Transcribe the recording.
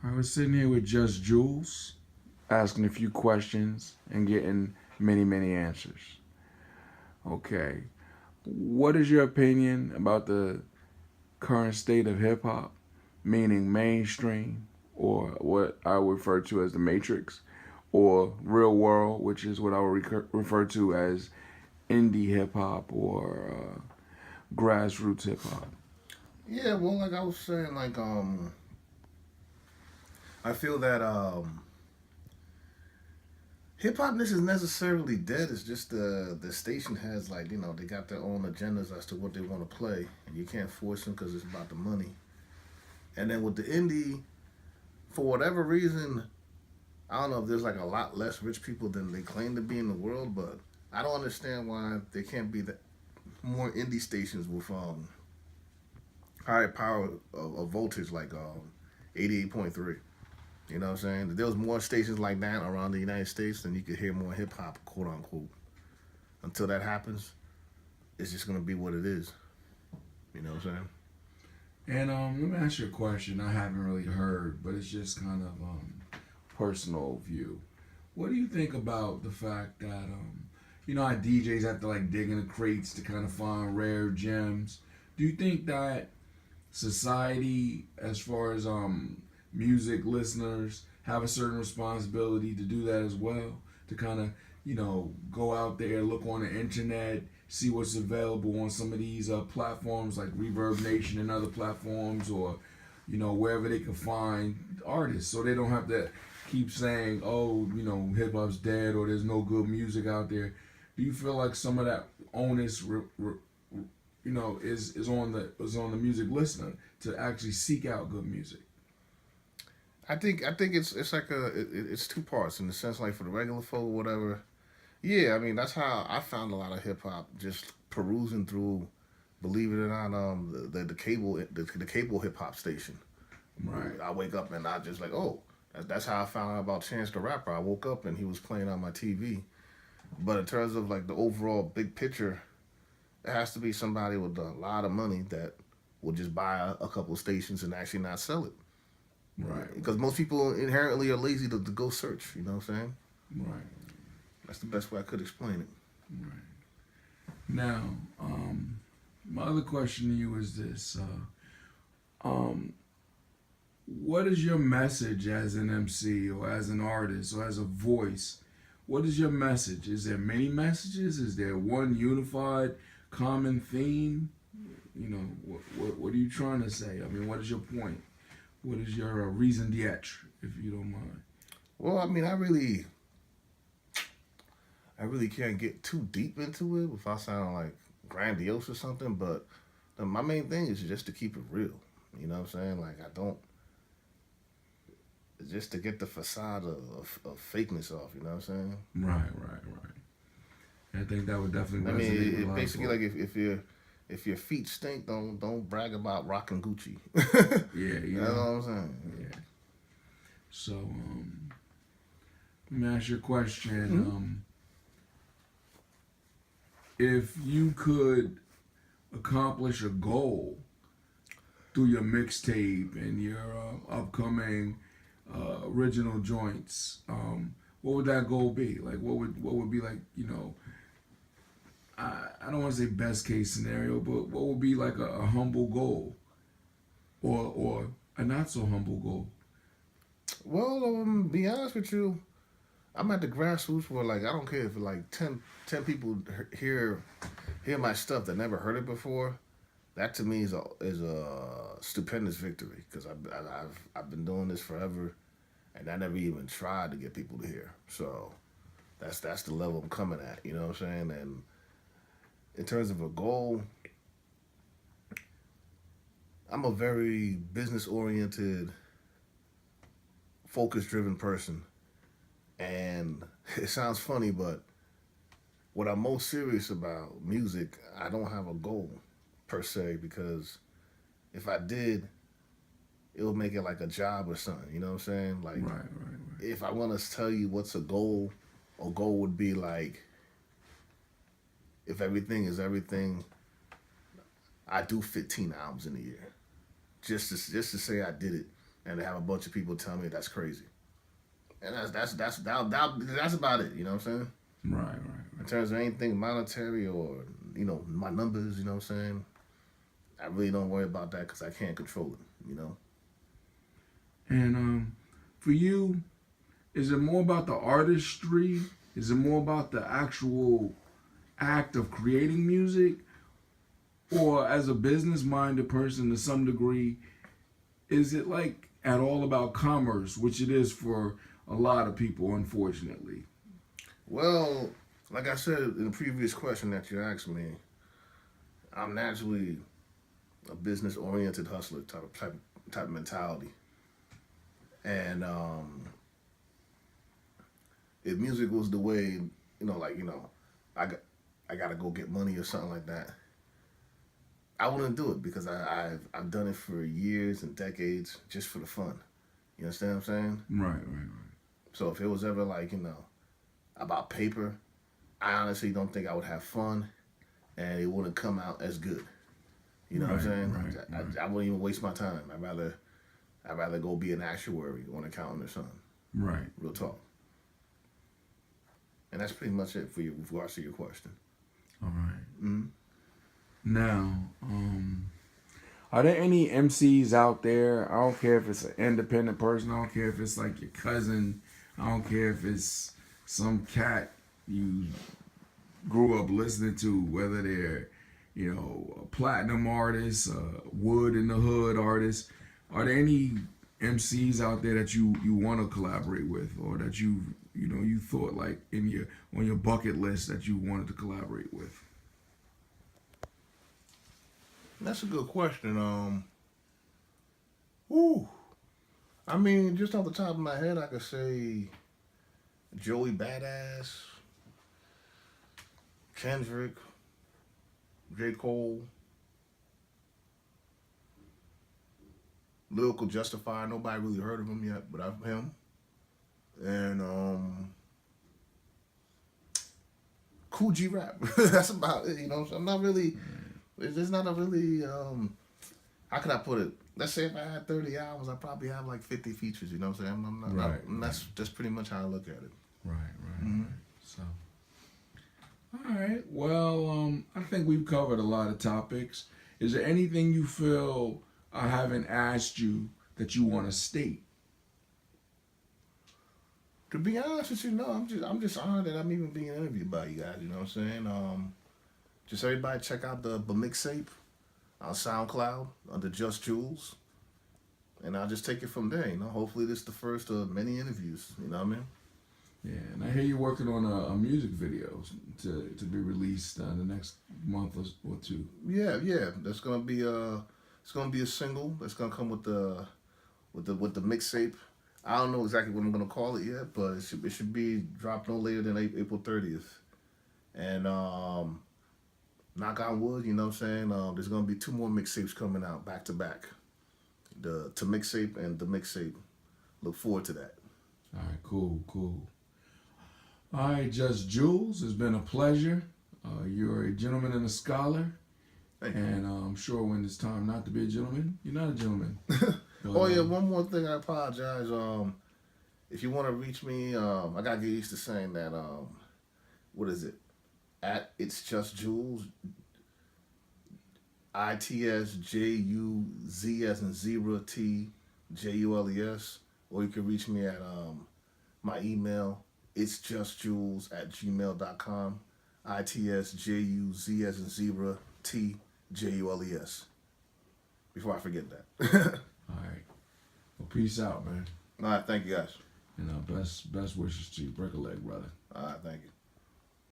I was sitting here with Just Jules, asking a few questions and getting many answers. Okay, what is your opinion about the current state of hip hop, meaning mainstream, or what I would refer to as the Matrix, or real world, which is what I would refer to as indie hip hop or grassroots hip hop? Yeah, well, like I was saying, I feel that hip hop this is necessarily dead. It's just the station has they got their own agendas as to what they want to play, and you can't force them because it's about the money. And then with the indie, for whatever reason, I don't know if there's like a lot less rich people than they claim to be in the world, but I don't understand why there can't be that more indie stations with high power of voltage like 88.3. You know what I'm saying? If there was more stations like that around the United States, then you could hear more hip hop, quote unquote. Until that happens, it's just gonna be what it is. You know what I'm saying? And let me ask you a question I haven't really heard, but it's just kind of personal view. What do you think about the fact that how DJs have to like dig in the crates to kind of find rare gems? Do you think that society, as far as music listeners, have a certain responsibility to do that as well? To kind of go out there, look on the internet, see what's available on some of these platforms like Reverb Nation and other platforms, or wherever they can find artists, so they don't have to keep saying, oh, hip hop's dead or there's no good music out there. Do you feel like some of that onus, is on the music listener to actually seek out good music? I think it's like it's two parts in the sense like for the regular folk or whatever. Yeah, I mean that's how I found a lot of hip hop just perusing through, believe it or not, the cable hip hop station. Right. I wake up and I just like, oh, that's how I found out about Chance the Rapper. I woke up and he was playing on my TV. But in terms of like the overall big picture, it has to be somebody with a lot of money that will just buy a couple stations and actually not sell it. Right. Because most people inherently are lazy to go search. You know what I'm saying? Right. That's the best way I could explain it. Right. Now, my other question to you is this: what is your message as an MC or as an artist or as a voice? What is your message? Is there many messages? Is there one unified common theme? What are you trying to say? I mean, what is your point? What is your reason d'etre, if you don't mind? Well, I mean, I really can't get too deep into it without sounding like grandiose or something. But my main thing is just to keep it real. You know what I'm saying? Like I don't just to get the facade of fakeness off. You know what I'm saying? Right. I think that would definitely I mean, resonate with a lot of basically folks. like if your feet stink, don't brag about rocking Gucci. Yeah, That's all I'm saying. yeah. So, let me ask you a question. Mm-hmm. If you could accomplish a goal through your mixtape and your upcoming original joints, what would that goal be? Like, what would be like? I don't want to say best case scenario, but what would be like a humble goal, or a not so humble goal? Well, be honest with you, I'm at the grassroots where like I don't care if like 10 people hear my stuff that never heard it before. That to me is a stupendous victory because I've been doing this forever, and I never even tried to get people to hear. So that's the level I'm coming at. You know what I'm saying? And in terms of a goal, I'm a very business oriented, focus driven person, and it sounds funny, but what I'm most serious about music, I don't have a goal per se because if I did, it would make it like a job or something. You know what I'm saying? Like Right. if I want to tell you what's a goal would be like if everything is everything, I do 15 albums in a year. Just to say I did it. and to have a bunch of people tell me that's crazy. And that's about it. You know what I'm saying? Right. In terms of anything monetary or my numbers, you know what I'm saying? I really don't worry about that because I can't control it. You know. And for you, is it more about the artistry? Is it more about the actual act of creating music? Or as a business-minded person to some degree, is it like at all about commerce, which it is for a lot of people, unfortunately? Well, like I said in the previous question that you asked me, I'm naturally a business-oriented hustler type mentality. And if music was the way, I gotta go get money or something like that, I wouldn't do it because I've done it for years and decades just for the fun. You understand what I'm saying? Right. So if it was ever about paper, I honestly don't think I would have fun, and it wouldn't come out as good. You know what I'm saying? Right. I wouldn't even waste my time. I'd rather go be an actuary or an accountant or something. Right. Real talk. And that's pretty much it for you with regards to your question. All right. Mm-hmm. Now, are there any MCs out there? I don't care if it's an independent person. I don't care if it's like your cousin. I don't care if it's some cat you grew up listening to, whether they're, a platinum artist, a Wood in the Hood artist. Are there any MCs out there that you want to collaborate with, or that you thought like on your bucket list that you wanted to collaborate with? That's a good question. I mean, just off the top of my head, I could say Joey Badass, Kendrick, J. Cole, Lyrical Justifier. Nobody really heard of him yet, but I've him. And Cool G Rap. That's about it. So I'm not really. It's not a really. How can I put it? Let's say if I had 30 albums, I probably have like 50 features. You know what I'm saying? I'm not. Right. That's pretty much how I look at it. Right. Mm-hmm. So, all right. Well, I think we've covered a lot of topics. Is there anything you feel I haven't asked you that you want to state? To be honest with you, no. I'm just honored that I'm even being interviewed by you guys. You know what I'm saying? Just everybody check out the mixtape on SoundCloud under Juzt Jules, and I'll just take it from there. Hopefully this is the first of many interviews. You know what I mean? Yeah, and I hear you're working on a music video to be released in the next month or two. Yeah. That's gonna be a single that's gonna come with the mixtape. I don't know exactly what I'm gonna call it yet, but it should be dropped no later than April 30th. And knock on wood, you know what I'm saying? There's gonna be 2 more mixtapes coming out back to back. The To Mixtape and the Mixtape. Look forward to that. All right, cool. All right, Juzt Jules, it's been a pleasure. You're a gentleman and a scholar. Thank you. And I'm sure when it's time not to be a gentleman, you're not a gentleman. Oh yeah, one more thing. I apologize. If you want to reach me, I gotta get used to saying that. What is it? At It's Just Jules. ITSJUZ as in zebra TJULES. Or you can reach me at my email. It's justjules@gmail.com. ITSJUZ as in zebra TJULES. Before I forget that. All right. Well, peace out, man. All right, thank you guys. And best wishes to you. Break a leg, brother. All right, thank you.